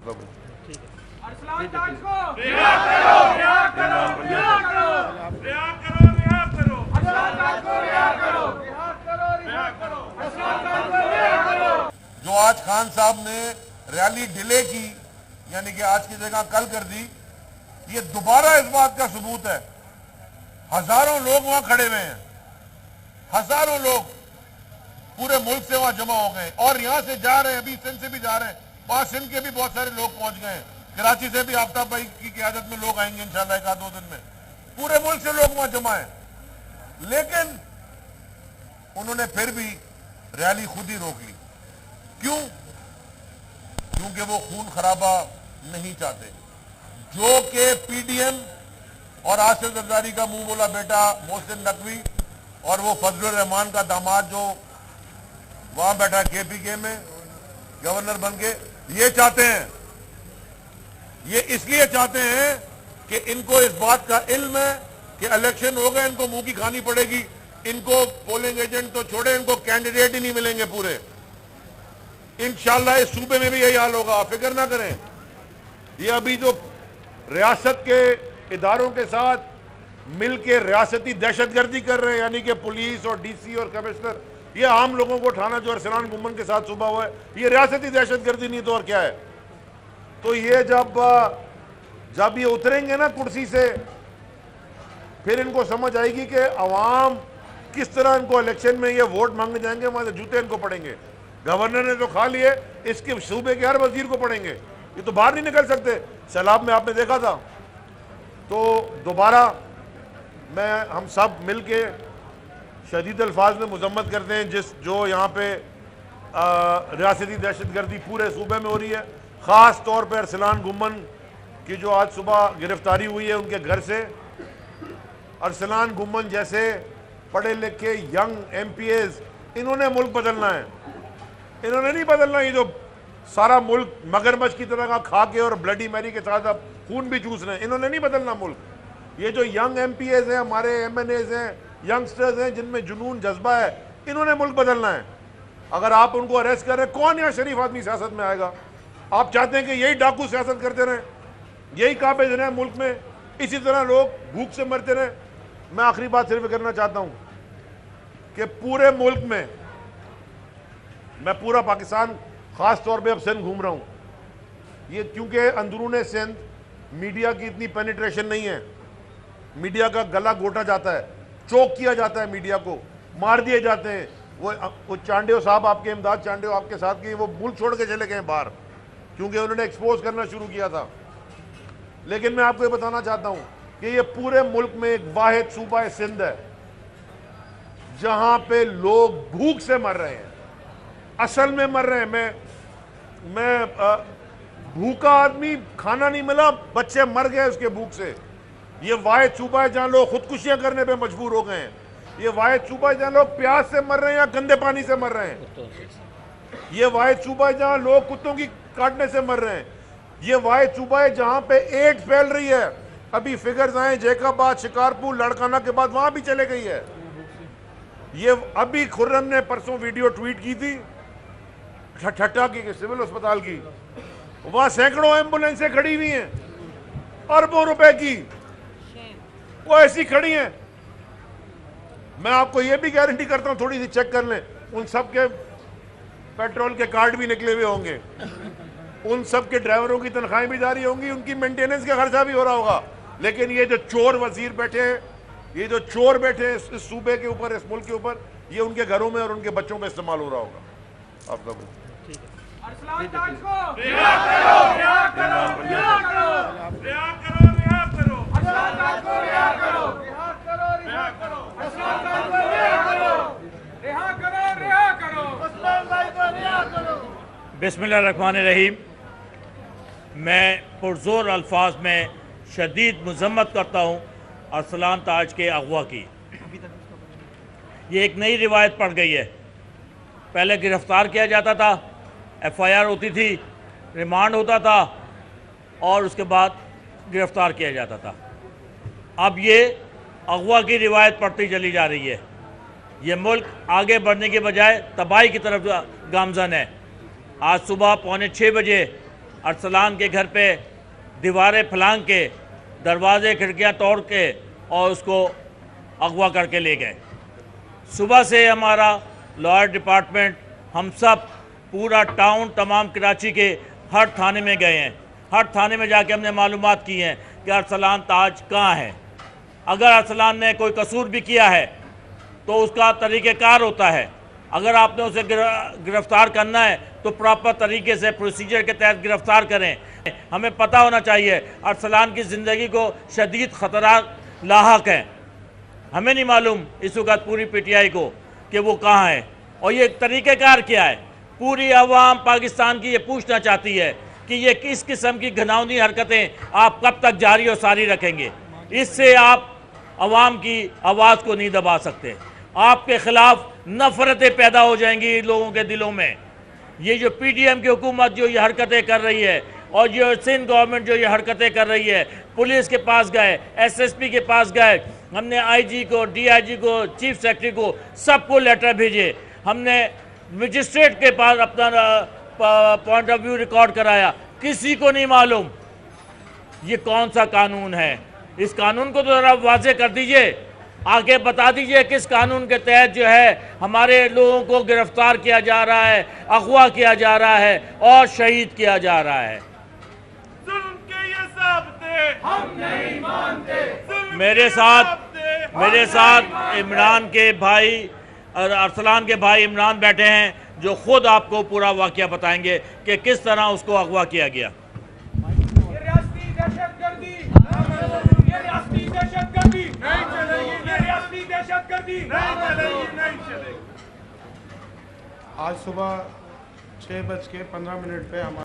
अरसलान ताज को रिहा करो, रिहा करो, रिहा करो, रिहा करो, रिहा करो, अरसलान ताज को रिहा करो, रिहा करो, रिहा करो, अरसलान ताज को रिहा करो। जो आज खान साहब ने रैली डिले की, यानी कि आज की जगह कल कर दी, ये दोबारा इस बात का सबूत है। हजारों लोग वहां खड़े हुए हैं, हजारों लोग पूरे मुल्क से वहां जमा हो गए और यहां से जा रहे हैं, अभी सिंध से भी जा रहे हैं, वहां सिंध के भी बहुत सारे लोग पहुंच गए हैं, कराची से भी आफ्ताब भाई की क़यादत में लोग आएंगे इंशाल्लाह एक आध दो दिन में। पूरे मुल्क से लोग वहां जमा है, लेकिन उन्होंने फिर भी रैली खुद ही रोक ली। क्यों? क्योंकि वो खून खराबा नहीं चाहते। जो कि पीडीएम और आसिफ जरदारी का मुंह बोला बेटा मोहसिन नकवी और वो फजलुर रहमान का दामाद जो वहां बैठा केपीके में गवर्नर बन के, ये चाहते हैं, ये इसलिए चाहते हैं कि इनको इस बात का इल्म है कि इलेक्शन हो गए, इनको मुंह की खानी पड़ेगी, इनको पोलिंग एजेंट तो छोड़े, इनको कैंडिडेट ही नहीं मिलेंगे पूरे। इंशाल्लाह इस सूबे में भी यही हाल होगा, आप फिक्र ना करें। ये अभी जो रियासत के इदारों के साथ मिलके रियासती दहशतगर्दी कर रहे हैं, यानी कि पुलिस और डीसी और कमिश्नर, ये आम लोगों को उठाना जो अरसलान गुम्मन के साथ सुबह हुआ है, ये रियासती दहशतगर्दी नहीं तो और क्या है। तो ये जब ये उतरेंगे ना कुर्सी से, फिर इनको समझ आएगी कि अवाम किस तरह इनको इलेक्शन में ये वोट मांगने जाएंगे, वहां से जूते इनको पड़ेंगे। गवर्नर ने तो खा लिए, इसके सूबे के हर वजीर को पड़ेंगे, ये तो बाहर नहीं निकल सकते। सैलाब में आपने देखा था। तो दोबारा हम सब मिल के शदीद अल्फाज में मजम्मत करते हैं जो यहाँ पे रियासती दहशतगर्दी पूरे सूबे में हो रही है। ख़ास तौर पर अरसलान गुम्मन की जो आज सुबह गिरफ्तारी हुई है उनके घर से। अरसलान गुम्मन जैसे पढ़े लिखे यंग एमपीएस, इन्होंने मुल्क बदलना है, इन्होंने नहीं बदलना ये जो सारा मुल्क मगरमच्छ की तरह का खा के और ब्लडी मैरी के साथ अब खून भी चूस रहे हैं, इन्होंने नहीं बदलना मुल्क। ये जो यंग एमपीएस हैं, हमारे एमएनएस हैं, यंगस्टर्स हैं जिनमें जुनून जज्बा है, इन्होंने मुल्क बदलना है। अगर आप उनको अरेस्ट करें, कौन यहाँ शरीफ आदमी सियासत में आएगा? आप चाहते हैं कि यही डाकू सियासत करते रहें, यही काबिज रहें मुल्क में, इसी तरह लोग भूख से मरते रहें? मैं आखिरी बात सिर्फ करना चाहता हूँ कि पूरे मुल्क में, मैं पूरा पाकिस्तान ख़ास तौर पे अब सिंध घूम रहा हूँ, ये क्योंकि अंदरूने सिंध मीडिया की इतनी पेनिट्रेशन नहीं है, मीडिया का गला घोटा जाता है, चोक किया जाता है, मीडिया को मार दिए जाते हैं। वो चांडियो साहब, आपके इमदाद चांडियो आपके साथ की, वो मुल्क छोड़ के चले गए बाहर क्योंकि उन्होंने एक्सपोज करना शुरू किया था। लेकिन मैं आपको ये बताना चाहता हूँ कि ये पूरे मुल्क में एक वाहिद सूबा है सिंध है जहाँ पे लोग भूख से मर रहे हैं, असल में मर रहे हैं। मैं भूखा आदमी, खाना नहीं मिला, बच्चे मर गए उसके भूख से। ये वाहिद सूबा है जहाँ लोग खुदकुशियां करने पे मजबूर हो गए हैं। ये वाहिद सूबा है जहाँ लोग प्यास से मर रहे हैं या गंदे पानी से मर रहे हैं। ये वाहिद सूबा है जहाँ लोग कुत्तों की काटने से मर रहे हैं। ये वाहिद सूबा है जहाँ पे एड्स फैल रही है। अभी फिगर्स आए, जैकाबाद, शिकारपुर, लड़काना के बाद वहां भी चले गई है। ये अभी खुर्रम ने परसों वीडियो ट्वीट की थी ठट्टा की सिविल अस्पताल की, वहां सैकड़ों एम्बुलेंसें खड़ी हुई हैं, अरबों रुपए की, वो ऐसी खड़ी हैं। मैं आपको ये भी गारंटी करता हूं, थोड़ी सी चेक कर लें, उन सब के पेट्रोल के कार्ड भी निकले हुए होंगे, उन सब के ड्राइवरों की तनख्वाहें भी जारी होंगी, उनकी मेंटेनेंस का खर्चा भी हो रहा होगा। लेकिन ये जो चोर वजीर बैठे हैं, ये जो चोर बैठे हैं इस सूबे के ऊपर, इस मुल्क के ऊपर, ये उनके घरों में और उनके बच्चों में इस्तेमाल हो रहा होगा। आप लोग अरसलान ताज को रिहा करो, रिहा करो, रिहा करो, रिहा करो, रिहा करो, अरसलान ताज को रिहा करो, रिहा करो, रिहा करो, अरसलान ताज को रिहा करो, रिहा करो, रिहा करो, अरसलान ताज को रिहा करो। बिस्मिल्लाहिर्रहमानिर्रहीम। मैं पुरजोर अल्फाज में शदीद मजम्मत करता हूँ अरसलान ताज के अगवा की। ये एक नई रिवायत पड़ गई है। पहले गिरफ़्तार किया जाता था, एफआईआर होती थी, रिमांड होता था और उसके बाद गिरफ़्तार किया जाता था। अब ये अगवा की रिवायत पड़ती चली जा रही है। ये मुल्क आगे बढ़ने के बजाय तबाही की तरफ गामजन है। आज सुबह 5:45 बजे अरसलान के घर पे दीवारें फलांग के, दरवाजे खिड़कियां तोड़ के और उसको अगवा करके ले गए। सुबह से हमारा लॉयर डिपार्टमेंट, हम सब पूरा टाउन, तमाम कराची के हर थाने में गए हैं। हर थाने में जाके हमने मालूमात की हैं कि अरसलान ताज कहाँ है। अगर अरसलान ने कोई कसूर भी किया है तो उसका तरीक़ेकार होता है। अगर आपने उसे गिरफ्तार करना है तो प्रॉपर तरीके से प्रोसीजर के तहत गिरफ्तार करें। हमें पता होना चाहिए अरसलान की ज़िंदगी को शदीद ख़तरा लाहक हैं। हमें नहीं मालूम इस वक्त पूरी पीटीआई को कि वो कहाँ है और ये तरीक़ेकार क्या है। पूरी अवाम पाकिस्तान की ये पूछना चाहती है कि ये किस किस्म की घिनौनी हरकतें आप कब तक जारी और सारी रखेंगे। इससे आप अवाम की आवाज़ को नहीं दबा सकते। आपके ख़िलाफ़ नफ़रतें पैदा हो जाएंगी लोगों के दिलों में। ये जो पीडीएम की हुकूमत जो ये हरकतें कर रही है और जो सिंध गवर्नमेंट जो ये हरकतें कर रही है, पुलिस के पास गए, एसएसपी के पास गए, हमने आईजी को, डीआईजी को, चीफ सेक्रेटरी को, सबको लेटर भेजे। हमने मजिस्ट्रेट के पास अपना पॉइंट ऑफ व्यू रिकॉर्ड कराया। किसी को नहीं मालूम ये कौन सा कानून है। इस कानून को तो ज़रा वाज़े कर दीजिए, आगे बता दीजिए किस कानून के तहत जो है हमारे लोगों को गिरफ्तार किया जा रहा है, अगवा किया जा रहा है और शहीद किया जा रहा है। जुल्म के ये ज़ाब्ते हम नहीं मानते। मेरे साथ इमरान के भाई और अरसलान के भाई इमरान बैठे हैं जो खुद आपको पूरा वाक़या बताएंगे कि किस तरह उसको अगवा किया गया। ये रियासती दहशतगर्दी, ये रियासती दहशतगर्दी नहीं चलेगी, ये रियासती दहशतगर्दी नहीं चलेगी, नहीं चलेगी। आज सुबह 6:15 पे हमारा